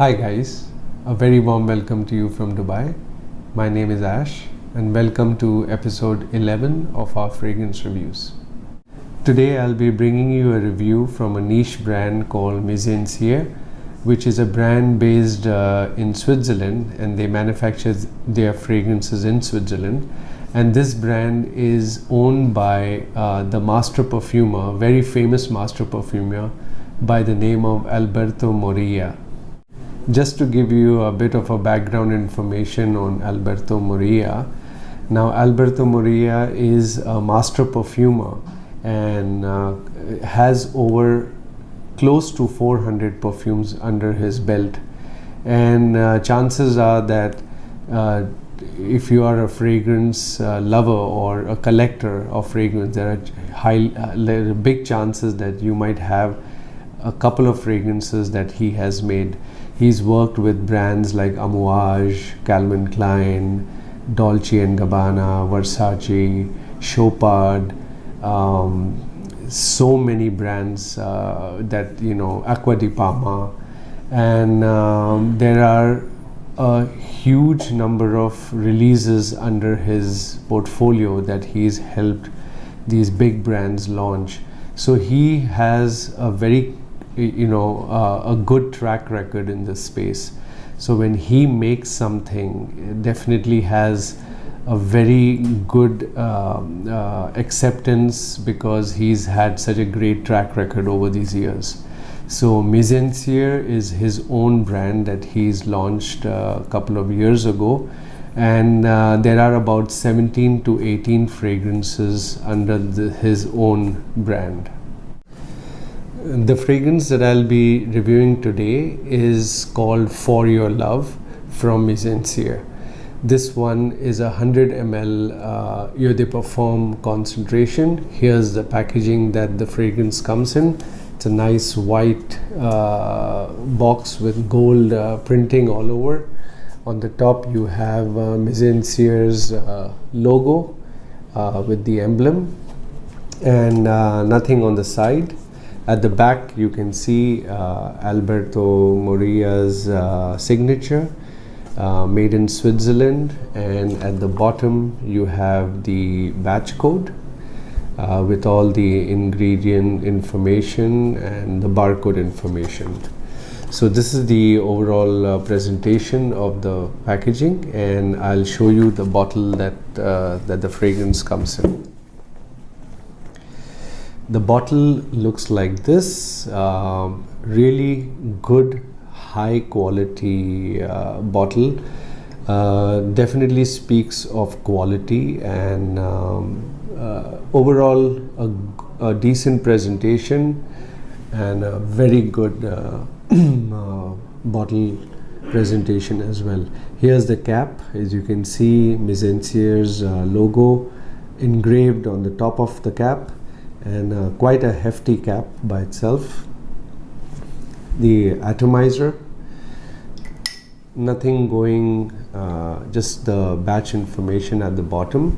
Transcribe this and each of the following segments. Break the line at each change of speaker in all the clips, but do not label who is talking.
Hi guys, a very warm welcome to you from Dubai. My name is Ash and welcome to episode 11 of our fragrance reviews. Today I'll be bringing you a review from a niche brand called MIZENSIR, which is a brand based in Switzerland, and they manufacture their fragrances in Switzerland. And this brand is owned by the master perfumer, very famous master perfumer by the name of Alberto Morilla. Just to give you a bit of a background information on Alberto Morilla. Now, Alberto Morilla is a master perfumer and has over close to 400 perfumes under his belt. And chances are that if you are a fragrance lover or a collector of fragrance, there are big chances that you might have a couple of fragrances that he has made. He's worked with brands like Amouage, Calvin Klein, Dolce & Gabbana, Versace, Chopard, so many brands Acqua di Parma, and there are a huge number of releases under his portfolio that he's helped these big brands launch. So he has a very a good track record in this space. So when he makes something, it definitely has a very good acceptance because he's had such a great track record over these years. So MIZENSIR is his own brand that he's launched a couple of years ago, and there are about 17 to 18 fragrances under his own brand. The fragrance that I'll be reviewing today is called For Your Love from MIZENSIR. This one is 100 ml Eau de Parfum concentration. Here's the packaging that the fragrance comes in. It's a nice white box with gold printing all over. On the top you have MIZENSIR's logo with the emblem, and nothing on the side. At the back you can see Alberto Morilla's signature, made in Switzerland, and at the bottom you have the batch code with all the ingredient information and the barcode information. So this is the overall presentation of the packaging, and I'll show you the bottle that the fragrance comes in. The bottle looks like this, really good, high quality bottle. Definitely speaks of quality, and overall a decent presentation and a very good bottle presentation as well. Here's the cap. As you can see, MIZENSIR's logo engraved on the top of the cap, and quite a hefty cap by itself. The atomizer, nothing going, just the batch information at the bottom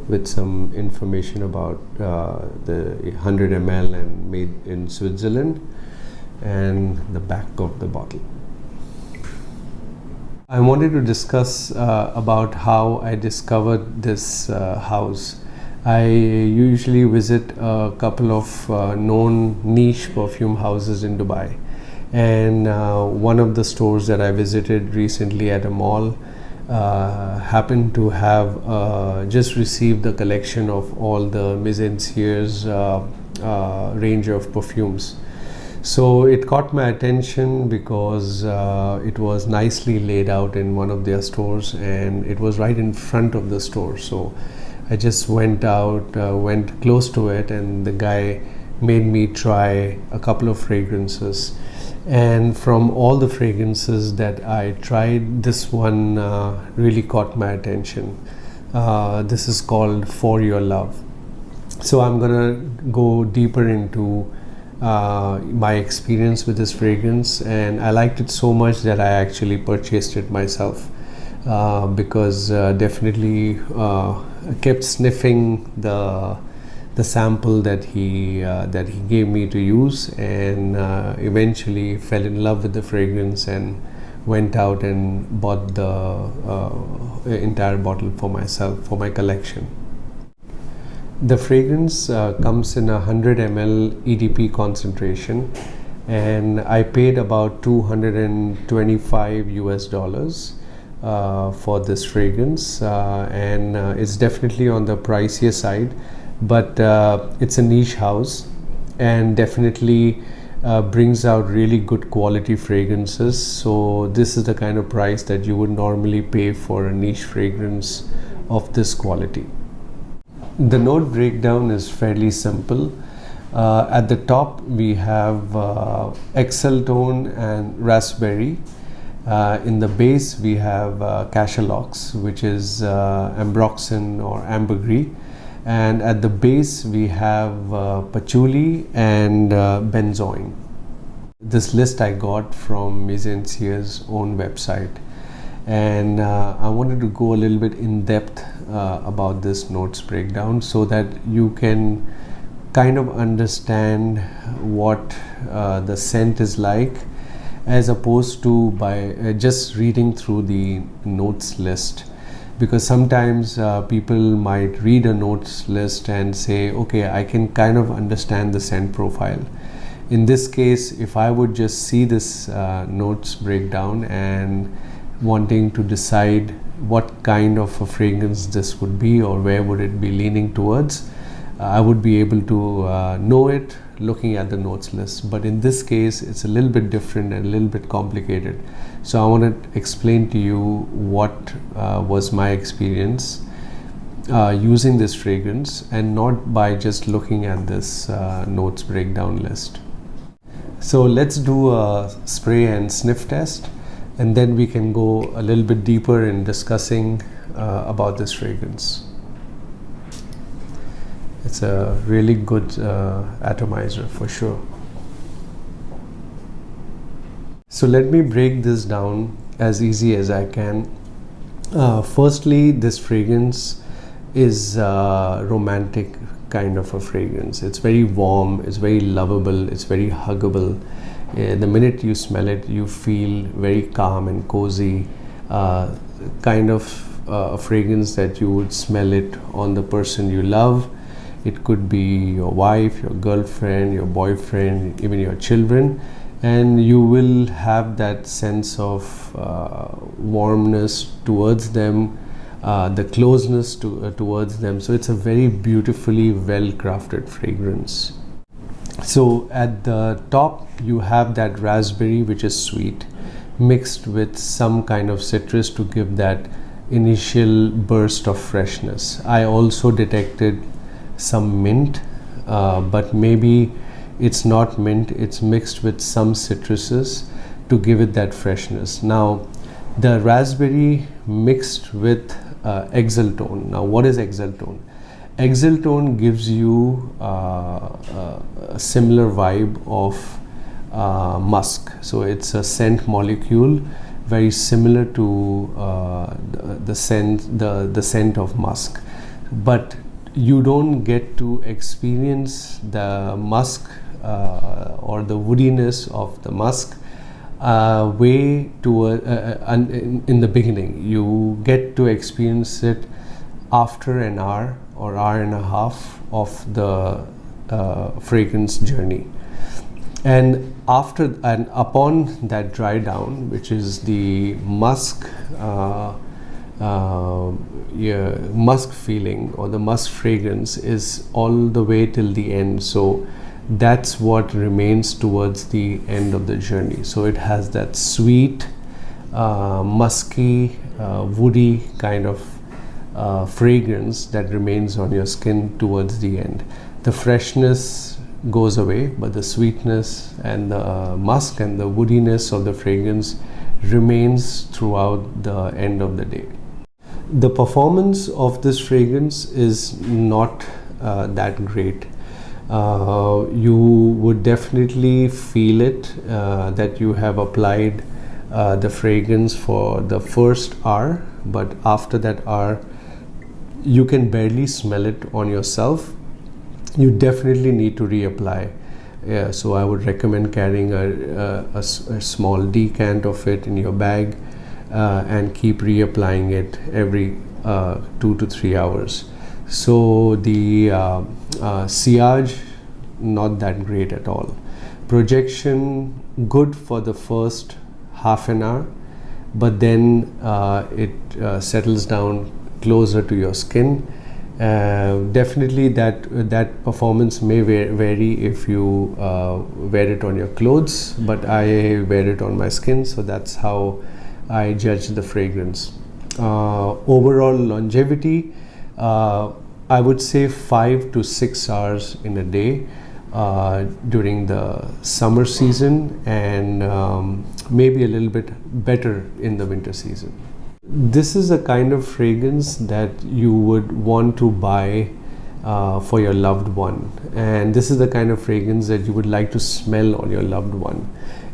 with some information about the 100 ml and made in Switzerland, and the back of the bottle. I wanted to discuss about how I discovered this house. I usually visit a couple of known niche perfume houses in Dubai, and one of the stores that I visited recently at a mall happened to have just received the collection of all the MIZENSIR's range of perfumes. So it caught my attention because it was nicely laid out in one of their stores, and it was right in front of the store. So I just went out, went close to it, and the guy made me try a couple of fragrances. And from all the fragrances that I tried, this one really caught my attention. This is called For Your Love. So I'm gonna go deeper into my experience with this fragrance, and I liked it so much that I actually purchased it myself because definitely kept sniffing the the sample that he gave me to use, and eventually fell in love with the fragrance and went out and bought the entire bottle for myself, for my collection. The fragrance comes in 100 ml EDP concentration, and I paid about $225 US for this fragrance, and it's definitely on the pricier side, but it's a niche house and definitely brings out really good quality fragrances. So this is the kind of price that you would normally pay for a niche fragrance of this quality. The note breakdown is fairly simple. At the top we have Exaltone and raspberry. In the base we have Cachalox, which is ambroxan or ambergris, and at the base we have Patchouli and Benzoin. This list I got from MIZENSIR's own website, and I wanted to go a little bit in depth about this notes breakdown so that you can kind of understand what the scent is like, as opposed to by just reading through the notes list. Because sometimes people might read a notes list and say, okay, I can kind of understand the scent profile. In this case, if I would just see this notes breakdown and wanting to decide what kind of a fragrance this would be or where would it be leaning towards, I would be able to know it looking at the notes list. But in this case, it's a little bit different and a little bit complicated. So I want to explain to you what was my experience using this fragrance, and not by just looking at this notes breakdown list. So let's do a spray and sniff test, and then we can go a little bit deeper in discussing about this fragrance. It's a really good atomizer for sure. So let me break this down as easy as I can. Firstly, this fragrance is a romantic kind of a fragrance. It's very warm, it's very lovable, it's very huggable. The minute you smell it, you feel very calm and cozy, kind of a fragrance that you would smell it on the person you love. It could be your wife, your girlfriend, your boyfriend, even your children, and you will have that sense of warmness towards them, the closeness towards them. So it's a very beautifully well crafted fragrance. So at the top you have that raspberry, which is sweet, mixed with some kind of citrus to give that initial burst of freshness. I also detected some mint, but maybe it's not mint, it's mixed with some citruses to give it that freshness. Now the raspberry mixed with Exaltone. Now what is Exaltone? Exaltone gives you a similar vibe of musk. So it's a scent molecule very similar to the scent of musk, but you don't get to experience the musk or the woodiness of the musk way toward in the beginning. You get to experience it after an hour or hour and a half of the fragrance journey, and upon that dry down, which is the musk musk feeling or the musk fragrance is all the way till the end. So that's what remains towards the end of the journey. So it has that sweet, musky, woody kind of fragrance that remains on your skin towards the end. The freshness goes away, but the sweetness and the musk and the woodiness of the fragrance remains throughout the end of the day. The performance of this fragrance is not that great. You would definitely feel it that you have applied the fragrance for the first hour, but after that hour you can barely smell it on yourself. you definitely need to reapply. So I would recommend carrying a small decant of it in your bag and keep reapplying it every 2 to 3 hours. So the sillage, not that great at all. Projection, good for the first half an hour, but then it settles down closer to your skin. Definitely that performance may vary if you wear it on your clothes, but I wear it on my skin, so that's how I judge the fragrance. Overall longevity, I would say 5 to 6 hours in a day during the summer season, and maybe a little bit better in the winter season. This is a kind of fragrance that you would want to buy for your loved one, and this is the kind of fragrance that you would like to smell on your loved one.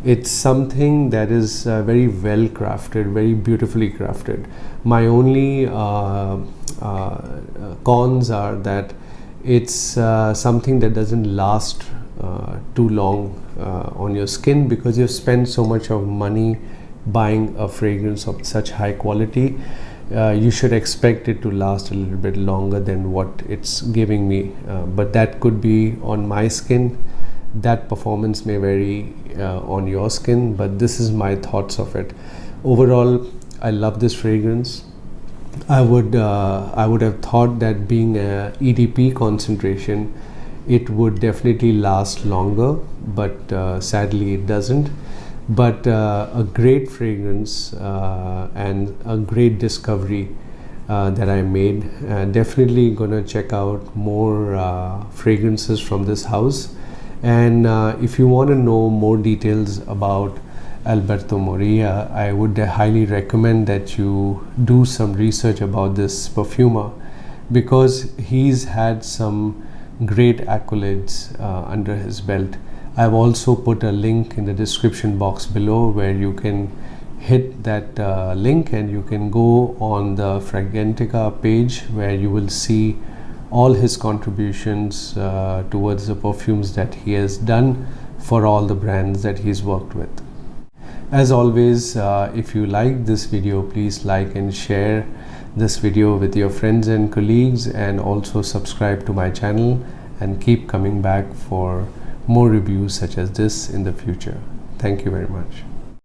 It's something that is very well crafted, very beautifully crafted. My only cons are that it's something that doesn't last too long on your skin, because you've spent so much of money buying a fragrance of such high quality. You should expect it to last a little bit longer than what it's giving me, but that could be on my skin. That performance may vary on your skin, but this is my thoughts of it. Overall, I love this fragrance. I would have thought that being a EDP concentration, it would definitely last longer, but sadly it doesn't. But a great fragrance and a great discovery that I made. Definitely gonna check out more fragrances from this house. And if you want to know more details about Alberto Morilla, I would highly recommend that you do some research about this perfumer, because he's had some great accolades under his belt. I've also put a link in the description box below where you can hit that link and you can go on the Fragrantica page, where you will see all his contributions towards the perfumes that he has done for all the brands that he's worked with. As always, if you like this video, please like and share this video with your friends and colleagues, and also subscribe to my channel and keep coming back for more reviews such as this in the future. Thank you very much.